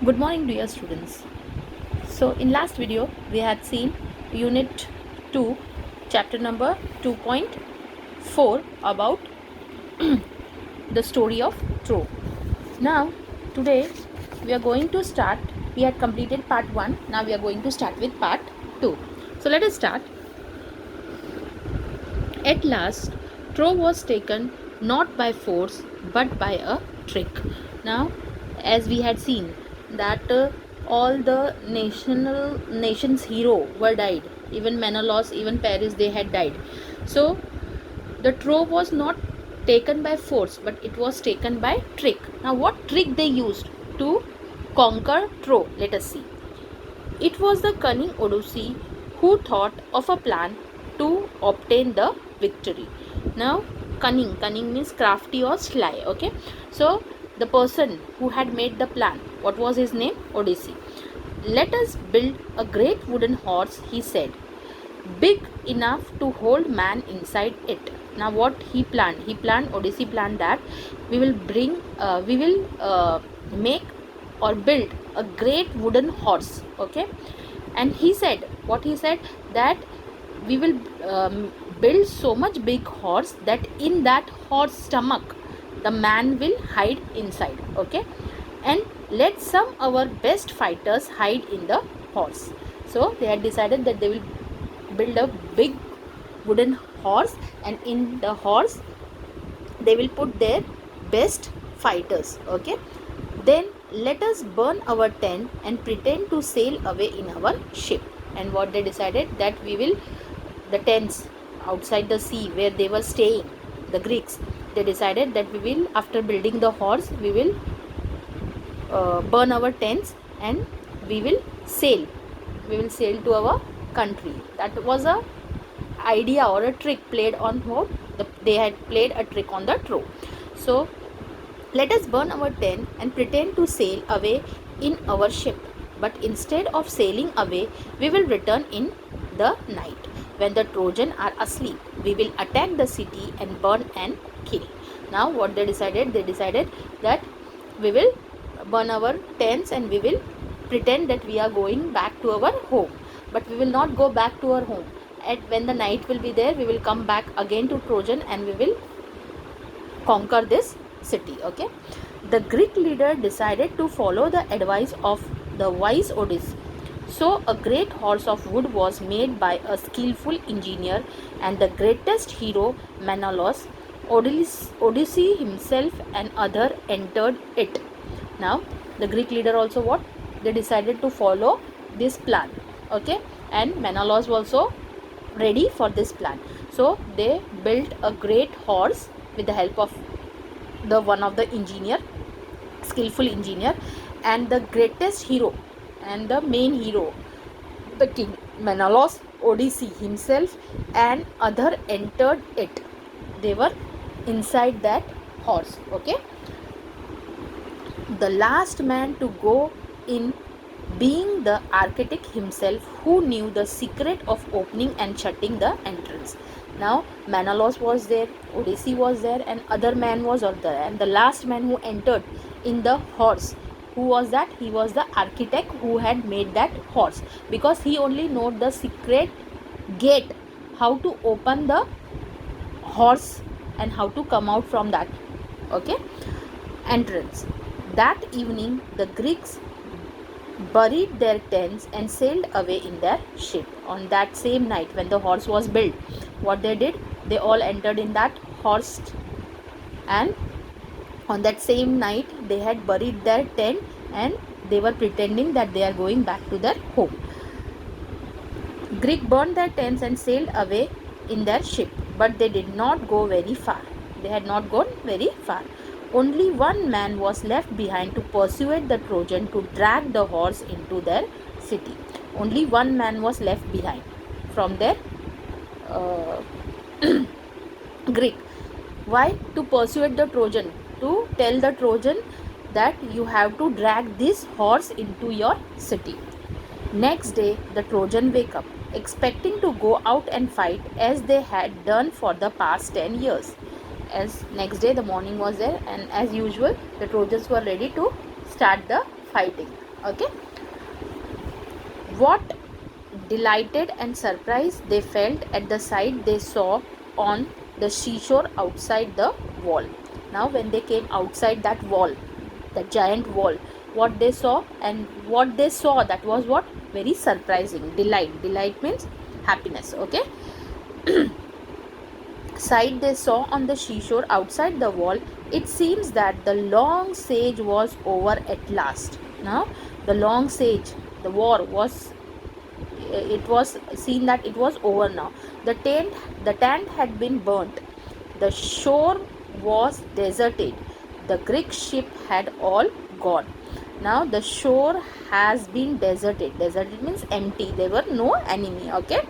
Good morning, dear students. So in last video we had seen unit 2 chapter number 2.4 about the story of Troy. Now today we are going to start. We had completed part 1. Now we are going to start with part 2. So let us start. At last Troy was taken not by force but by a trick. Now as we had seen that all the nation's hero were died, even Menelaus, even Paris, they had died. So the Troy was not taken by force but it was taken by trick. Now what trick they used to conquer Troy? Let us see. It was the cunning Odysseus who thought of a plan to obtain the victory. Now, cunning means crafty or sly. Okay, so the person who had made the plan, what was his name? Odysseus. Let us build a great wooden horse, he said, big enough to hold man inside it. Now, what he planned? Odysseus planned that we will make or build a great wooden horse. Okay, and he said, what he said, that we will build so much big horse that in that horse stomach the man will hide inside. Okay, and let some our best fighters hide in the horse. So they had decided that they will build a big wooden horse, and in the horse they will put their best fighters. Okay, then let us burn our tent and pretend to sail away in our ship. And what they decided, that we will, the tents outside the sea where they were staying, the Greeks, they decided that we will, after building the horse, we will burn our tents and we will sail to our country. That was a idea or a trick played on what they had played a trick on the Troy. So let us burn our tent and pretend to sail away in our ship, but instead of sailing away we will return in the night. When the Trojans are asleep, we will attack the city and burn and kill. Now what they decided that we will burn our tents and we will pretend that we are going back to our home, but we will not go back to our home. And when the night will be there, we will come back again to Trojan and we will conquer this city. Okay, the Greek leader decided to follow the advice of the wise Odysseus. So a great horse of wood was made by a skillful engineer, and the greatest hero, Menelaus, Odysseus himself and other entered it. Now the Greek leader also, what they decided to follow this plan. Okay, and Menelaus was also ready for this plan. So they built a great horse with the help of the one of the skillful engineer, and the greatest hero and the main hero, the king Menelaus, Odysseus himself and other entered it. They were inside that horse. Okay, the last man to go in being the architect himself, who knew the secret of opening and shutting the entrance. Now Menelaus was there, Odysseus was there, and other man was out there, and the last man who entered in the horse, who was that? He was the architect who had made that horse, because he only know the secret gate, how to open the horse and how to come out from that, okay, entrance. That evening the Greeks buried their tents and sailed away in their ship. On that same night when the horse was built, what they did, they all entered in that horse, and on that same night they had buried their tent and they were pretending that they are going back to their home. Greek burned their tents and sailed away in their ship, but they did not go very far. They had not gone very far. Only one man was left behind to persuade the Trojan to drag the horse into their city. Only one man was left behind from their Greek. Why? To persuade the Trojan, to tell the Trojan that you have to drag this horse into your city. Next day, the Trojan wake up, expecting to go out and fight as they had done for the past 10 years. As next day the morning was there, and as usual the Trojans were ready to start the fighting. Okay. What delighted and surprised they felt at the sight they saw on the seashore outside the wall. Now when they came outside that wall, that giant wall, what they saw, and what they saw, that was what? Very surprising. Delight means happiness. Okay. Sight they saw on the seashore outside the wall, it seems that the long siege was over at last. Now the long siege, the war was, it was seen that it was over now. The tent had been burnt, the shore was deserted, the Greek ship had all gone. Now the shore has been deserted. Deserted means empty. There were no enemy. Okay.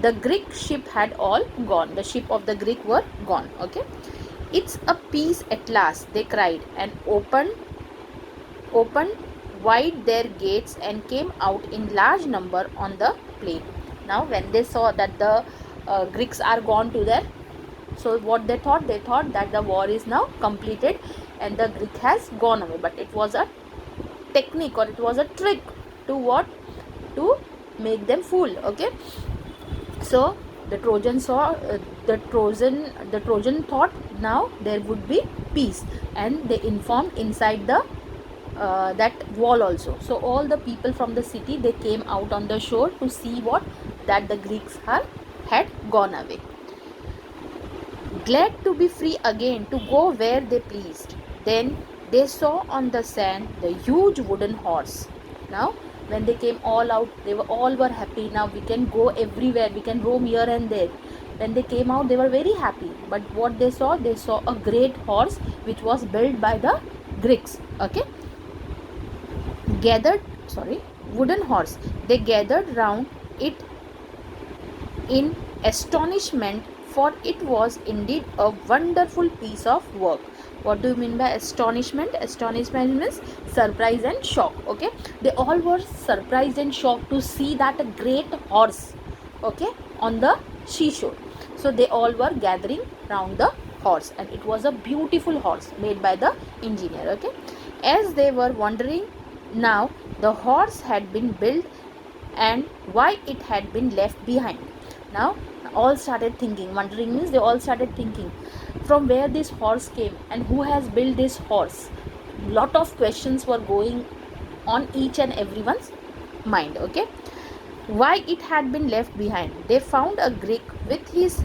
The Greek ship had all gone. The ship of the Greek were gone. Okay. It's a peace at last, they cried, and opened wide their gates and came out in large number on the plain. Now when they saw that the Greeks are gone to their, so what they thought? They thought that the war is now completed and the Greek has gone away. But it was a technique, or it was a trick to what? To make them fool. Okay. So the Trojan saw, the Trojan thought now there would be peace, and they informed inside the that wall also. So all the people from the city, they came out on the shore to see what? That the Greeks had gone away. Glad to be free again to go where they pleased. Then they saw on the sand the huge wooden horse. Now when they came all out, they were happy. Now we can go everywhere, we can roam here and there. When they came out, they were very happy. But what they saw? They saw a great horse which was built by the Greeks. Okay. Wooden horse. They gathered round it in astonishment, for it was indeed a wonderful piece of work. What do you mean by astonishment? Astonishment means surprise and shock. Okay. They all were surprised and shocked to see that a great horse, okay, on the seashore. So they all were gathering round the horse, and it was a beautiful horse made by the engineer. Okay. As they were wondering now the horse had been built and why it had been left behind. Now all started thinking. Wondering means they all started thinking from where this horse came and who has built this horse. Lot of questions were going on each and everyone's mind. Okay. Why it had been left behind. They found a Greek with his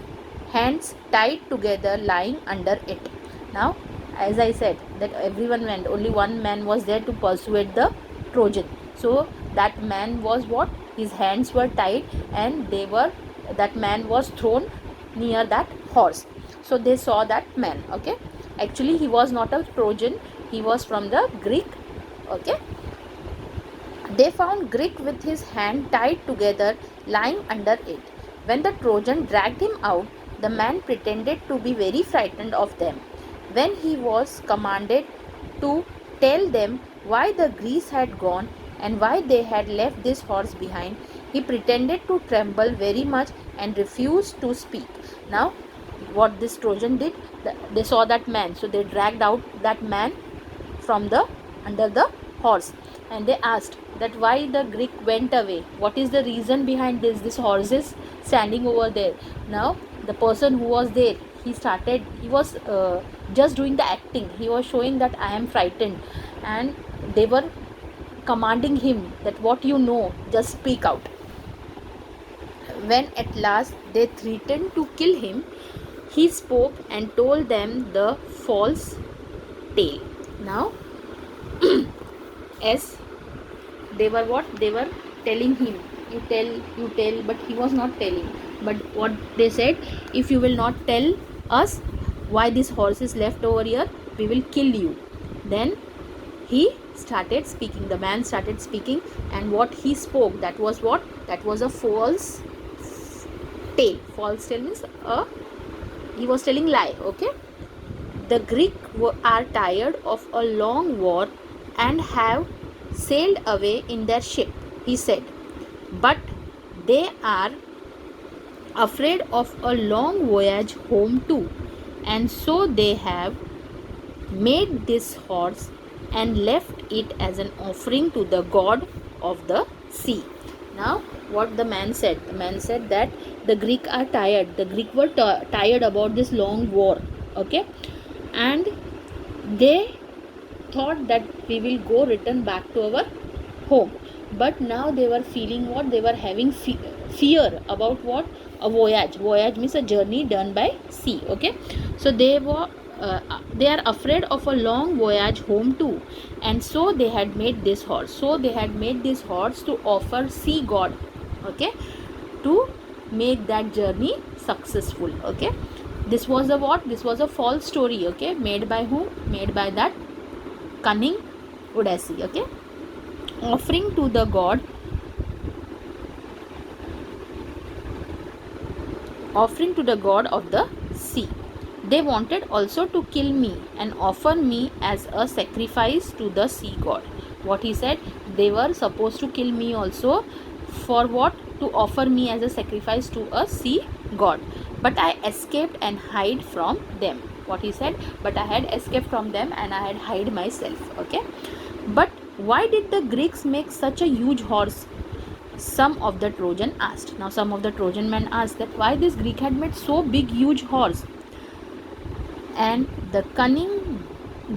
hands tied together lying under it. Now as I said that everyone went, only one man was there to persuade the Trojan. So that man was what? His hands were tied, and that man was thrown near that horse. So they saw that man. Okay. Actually he was not a Trojan, he was from the Greek. Okay. They found Greek with his hand tied together lying under it. When the Trojan dragged him out, the man pretended to be very frightened of them. When he was commanded to tell them why the Greeks had gone and why they had left this horse behind, he pretended to tremble very much and refused to speak. Now what this Trojan did, they saw that man, so they dragged out that man from the under the horse, and they asked that why the Greek went away, what is the reason behind this horse is standing over there. Now the person who was there, he was just doing the acting. He was showing that I am frightened, and they were commanding him that what you know, just speak out. When at last they threatened to kill him, he spoke and told them the false tale. Now as they were what? They were telling him, you tell, but he was not telling. But what they said, if you will not tell us why this horse is left over here, we will kill you. Then he started speaking, the man started speaking, and what he spoke, that was what? That was a false tale. False tale means he was telling lie. Okay. The Greek are tired of a long war and have sailed away in their ship, he said, but they are afraid of a long voyage home too, and so they have made this horse and left it as an offering to the god of the sea. Now, what the man said? The man said that the Greek are tired. The Greek were tired about this long war. Okay, and they thought that we will go return back to our home, but now they were feeling what? They were having fear about what? A voyage means a journey done by sea. Okay, so they are afraid of a long voyage home too, and so they had made this horse. So they had made this horse to offer sea god, okay, to make that journey successful. Okay, this was a what? This was a false story. Okay, made by whom? Made by that cunning Udasi. Okay, offering to the god, offering to the god of the sea. They wanted also to kill me and offer me as a sacrifice to the sea god. What he said, they were supposed to kill me also. For what? To offer me as a sacrifice to a sea god. But I escaped and hid from them. What he said, but I had escaped from them and I had hid myself. Okay, but why did the Greeks make such a huge horse? Some of the Trojan asked. Now some of the Trojan men asked that why this Greek had made so big huge horse. And the cunning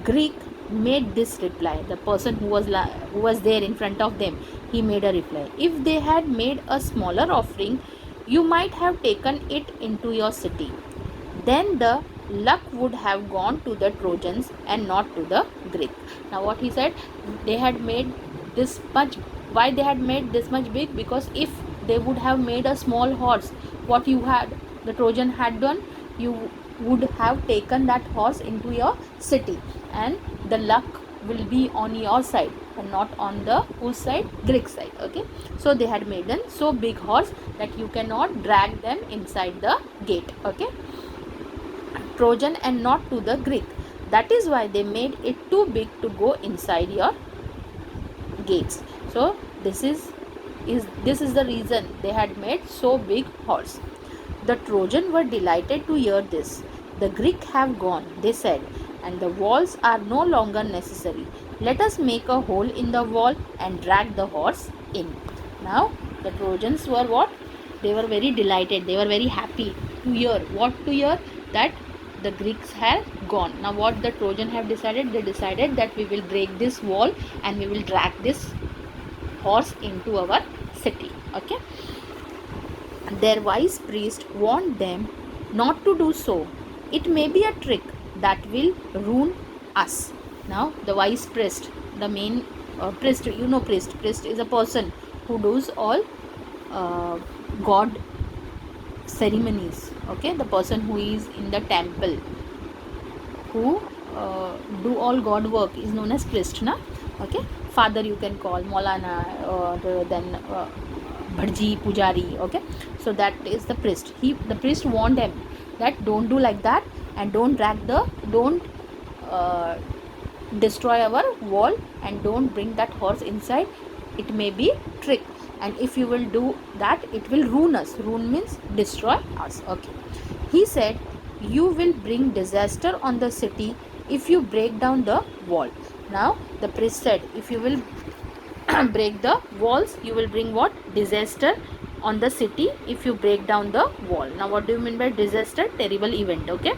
Greek made this reply. The person who was there in front of them, he made a reply. If they had made a smaller offering, you might have taken it into your city. Then the luck would have gone to the Trojans and not to the Greek. Now what he said, they had made this much. Why they had made this much big? Because if they would have made a small horse, what the Trojan had done, you would have taken that horse into your city, and the luck will be on your side and not on the whose side? Greek side. Okay, so they had made them so big horse that you cannot drag them inside the gate. Okay, Trojan and not to the Greek. That is why they made it too big to go inside your gates. So this is the reason they had made so big horse. The Trojan were delighted to hear this. The Greek have gone, they said, and the walls are no longer necessary. Let us make a hole in the wall and drag the horse in. Now the Trojans were what? They were very delighted. They were very happy to hear. What to hear? That the Greeks have gone. Now what the Trojan have decided? They decided that we will break this wall and we will drag this horse into our city. Okay, their wise priest warned them not to do so. It may be a trick that will ruin us. Now the wise priest, the main priest, priest is a person who does all god ceremonies. Okay, the person who is in the temple, who do all god work, is known as priest. Na? Okay, father you can call, Maulana, or then Bhadji, Pujari. Okay, so that is the priest. The priest warned them that don't do like that and don't destroy our wall and don't bring that horse inside. It may be trick, and if you will do that, it will ruin us. Ruin means destroy us. Okay, he said, you will bring disaster on the city if you break down the wall. Now the priest said, if you will break the walls, you will bring what? Disaster on the city if you break down the wall. Now what do you mean by disaster? Terrible event. Okay,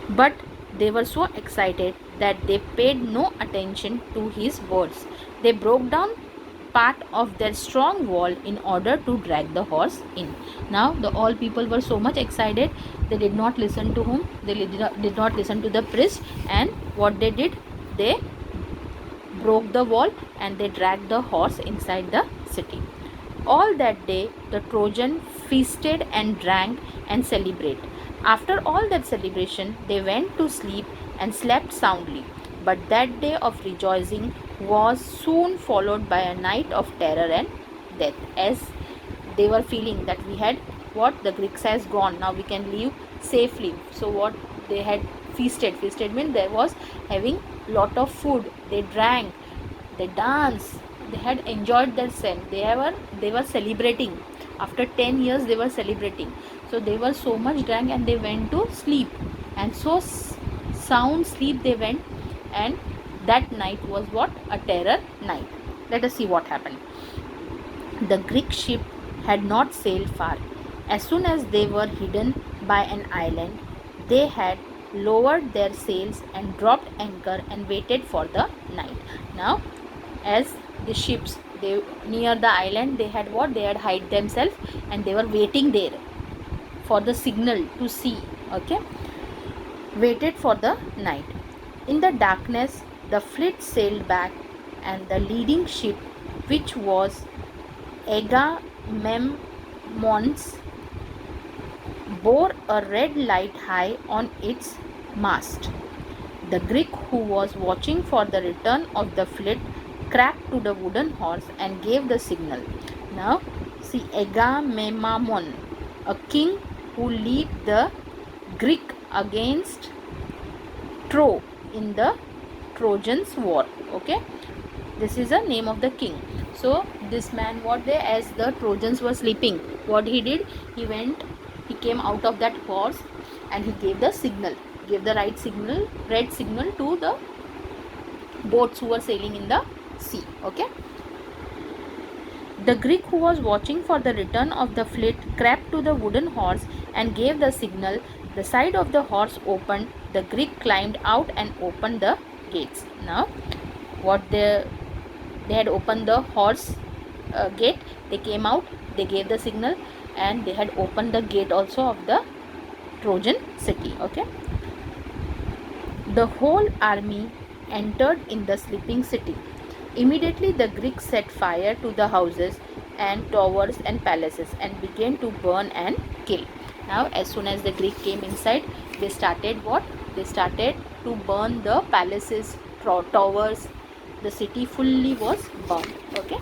but they were so excited that they paid no attention to his words. They broke down part of their strong wall in order to drag the horse in. Now all people were so much excited, they did not listen to whom? They did not listen to the priest, and what they did, they broke the wall and they dragged the horse inside the city. All that day the Trojan feasted and drank and celebrated. After all that celebration, they went to sleep and slept soundly. But that day of rejoicing was soon followed by a night of terror and death, as they were feeling that we had what? The Greeks has gone, now we can leave safely. So what they had feasted means there was having lot of food, they drank, they danced, they had enjoyed themselves, they were celebrating. After 10 years they were celebrating, so they were so much drank and they went to sleep, and so sound sleep they went and that night was what? A terror night. Let us see what happened. The Greek ship had not sailed far. As soon as they were hidden by an island, they had lowered their sails and dropped anchor and waited for the night. Now, as the ships they near the island, they had what? They had hid themselves and they were waiting there for the signal to sea. Okay, waited for the night. In the darkness, the fleet sailed back, and the leading ship, which was Agamemnon's, bore a red light high on its mast. The Greek who was watching for the return of the fleet crept to the wooden horse and gave the signal. Now, see Agamemnon, a king who led the Greek against Troy in the Trojans war. Okay, this is the name of the king. So this man, what they, as the Trojans were sleeping, what he did, he came out of that horse and he gave the signal, gave the red signal to the boats who were sailing in the sea. Okay, the Greek who was watching for the return of the fleet crept to the wooden horse and gave the signal. The side of the horse opened. The Greek climbed out and opened the gates. Now, what they had opened the horse gate. They came out. They gave the signal, and they had opened the gate also of the Trojan city. Okay. The whole army entered in the sleeping city. Immediately the Greeks set fire to the houses and towers and palaces and began to burn and kill. Now, as soon as the Greek came inside, they started what? They started to burn the palaces, towers. The city fully was burned. Okay.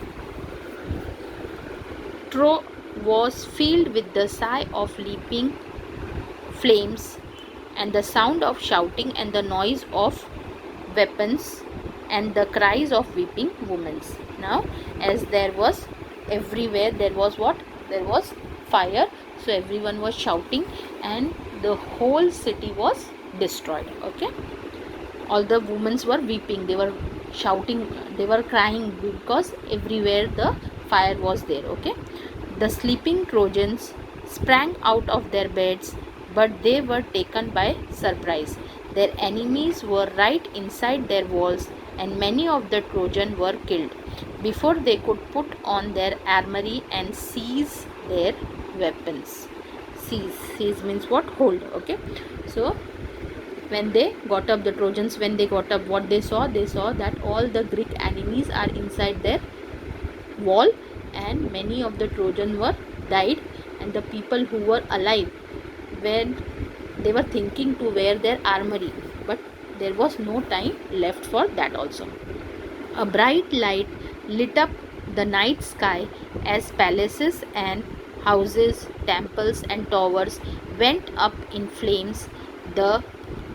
Troy was filled with the sigh of leaping flames and the sound of shouting and the noise of weapons and the cries of weeping women. Now, as there was everywhere, there was what? There was fire. So everyone was shouting and the whole city was destroyed. Okay. All the women were weeping. They were shouting. They were crying because everywhere the fire was there. Okay. The sleeping Trojans sprang out of their beds, but they were taken by surprise. Their enemies were right inside their walls, and many of the Trojans were killed before they could put on their armory and seize their weapons. Seize means what? Hold. Okay. So when they got up, the Trojans, when they got up, what they saw that all the Greek enemies are inside their wall, and many of the Trojans were died, and the people who were alive, when they were thinking to wear their armory, but there was no time left for that also. A bright light lit up the night sky as palaces and houses, temples and towers went up in flames. The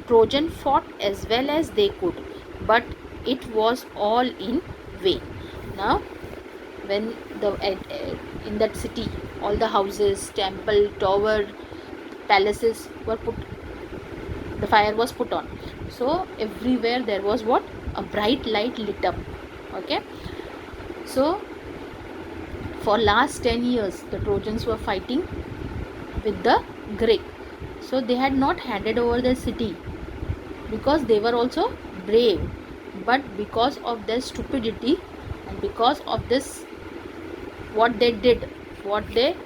Trojans fought as well as they could, but it was all in vain. Now, when in that city, all the houses, temple, tower, palaces were put, the fire was put on. So everywhere there was what? A bright light lit up. Okay. So for last 10 years the Trojans were fighting with the Greek. So they had not handed over their city because they were also brave, but because of their stupidity and because of this, what they did, what they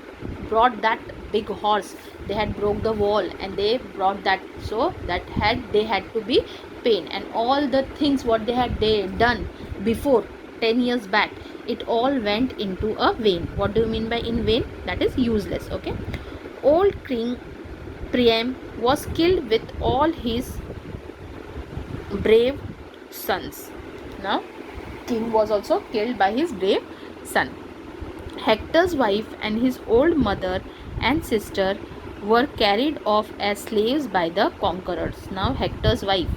brought that big horse, they had broke the wall and they brought that, so that they had to be pain, and all the things what they had done before 10 years back, it all went into a vain. What do you mean by in vain? That is useless. Okay. Old King Priam was killed with all his brave sons. Now king was also killed by his brave son. Hector's wife and his old mother and sister were carried off as slaves by the conquerors. Now Hector's wife,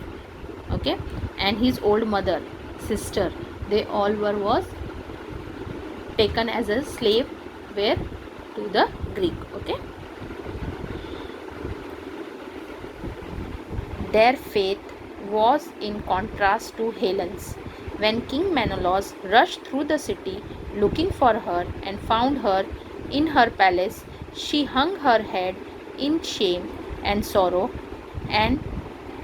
okay, and his old mother, sister, they all was taken as a slave where to the Greek. Okay. Their faith was in contrast to Helen's. When King Menelaus rushed through the city looking for her and found her in her palace, she hung her head in shame and sorrow, and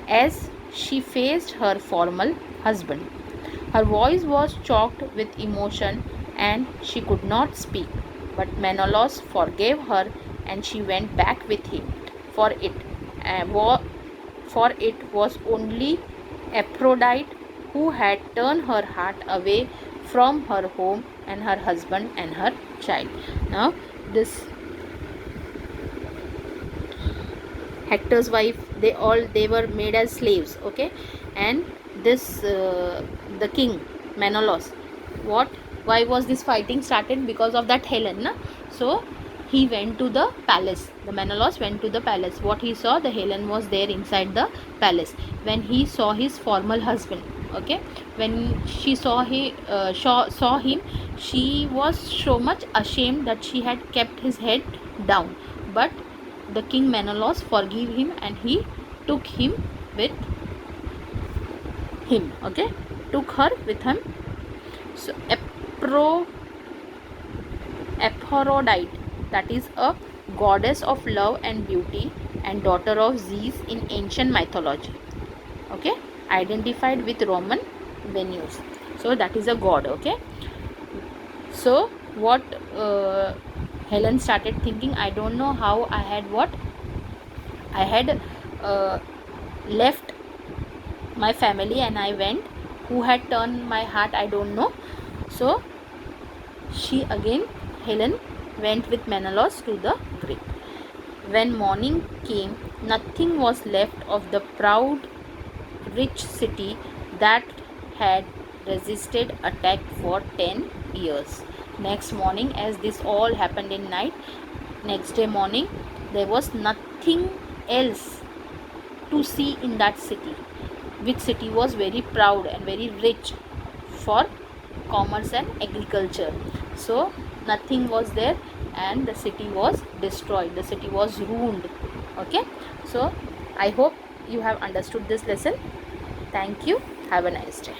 as she faced her former husband. Her voice was choked with emotion and she could not speak. But Menelaus forgave her and she went back with him. For it, uh, wa- for it was only Aphrodite who had turned her heart away from her home and her husband and her child. Now, this Hector's wife, they were made as slaves, okay, and this the king Menelaus, what, why was this fighting started? Because of that Helen, na? So he went to the palace. The Menelaus went to the palace. What he saw, the Helen was there inside the palace. When he saw his former husband, okay, when she saw him, she was so much ashamed that she had kept his head down. But the king Menelaus forgave him and he took him with him, okay, took her with him. So Aphrodite, that is a goddess of love and beauty and daughter of Zeus in ancient mythology, okay, identified with Roman Venus. So that is a god, okay. So what Helen started thinking, I don't know how I had uh, left my family and I went. Who had turned my heart, I don't know. So she again, Helen, went with Menelaus to the grave. When morning came, nothing was left of the proud, rich city that had resisted attack for 10 years. Next morning, as this all happened in night, next day morning, there was nothing else to see in that city, which city was very proud and very rich for commerce and agriculture. So nothing was there and the city was destroyed, the city was ruined, okay. So I hope you have understood this lesson. Thank you. Have a nice day.